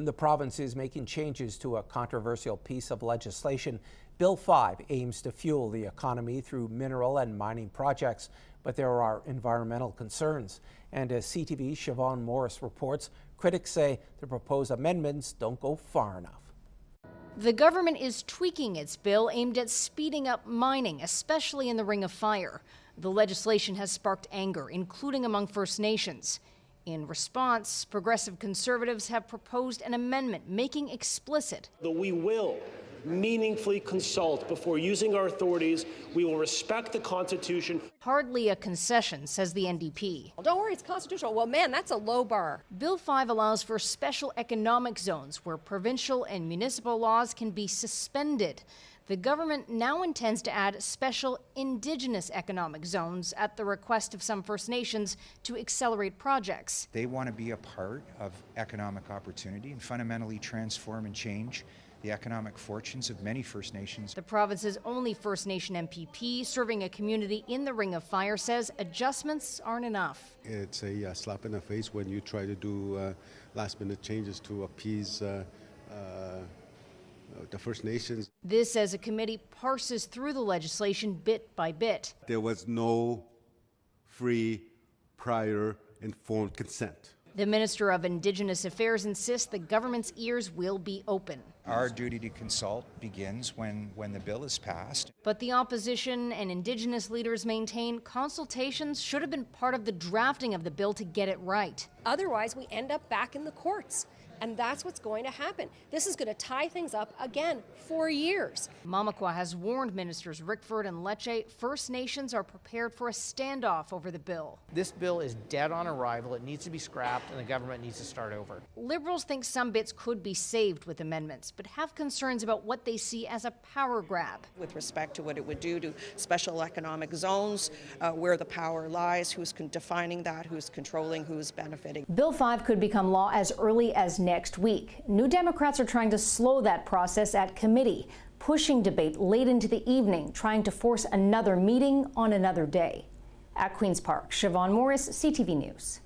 The province is making changes to a controversial piece of legislation. Bill 5 aims to fuel the economy through mineral and mining projects, but there are environmental concerns. And as CTV's Siobhan Morris reports, critics say the proposed amendments don't go far enough. The government is tweaking its bill aimed at speeding up mining, especially in the Ring of Fire. The legislation has sparked anger, including among First Nations. In response, progressive conservatives have proposed an amendment making explicit that we will meaningfully consult before using our authorities. We will respect the Constitution. Hardly a concession, says the NDP. Well, don't worry, it's constitutional. Well, man, that's a low bar. Bill 5 allows for special economic zones where provincial and municipal laws can be suspended. The government now intends to add special Indigenous economic zones at the request of some First Nations to accelerate projects. They want to be a part of economic opportunity and fundamentally transform and change the economic fortunes of many First Nations. The province's only First Nation MPP, serving a community in the Ring of Fire, says adjustments aren't enough. It's a slap in the face when you try to do last-minute changes to appease the First Nations. This as a committee parses through the legislation bit by bit. There was no free, prior, informed consent. The Minister of Indigenous Affairs insists the government's ears will be open. Our duty to consult begins when the bill is passed. But the opposition and Indigenous leaders maintain consultations should have been part of the drafting of the bill to get it right. Otherwise, we end up back in the courts. And that's what's going to happen. This is going to tie things up again for years. Mamakwa has warned Ministers Rickford and Lecce First Nations are prepared for a standoff over the bill. This bill is dead on arrival. It needs to be scrapped and the government needs to start over. Liberals think some bits could be saved with amendments, but have concerns about what they see as a power grab. With respect to what it would do to special economic zones, where the power lies, who's defining that, who's controlling, who's benefiting. Bill 5 could become law as early as next week. New Democrats are trying to slow that process at committee, pushing debate late into the evening, trying to force another meeting on another day. At Queen's Park, Siobhan Morris, CTV News.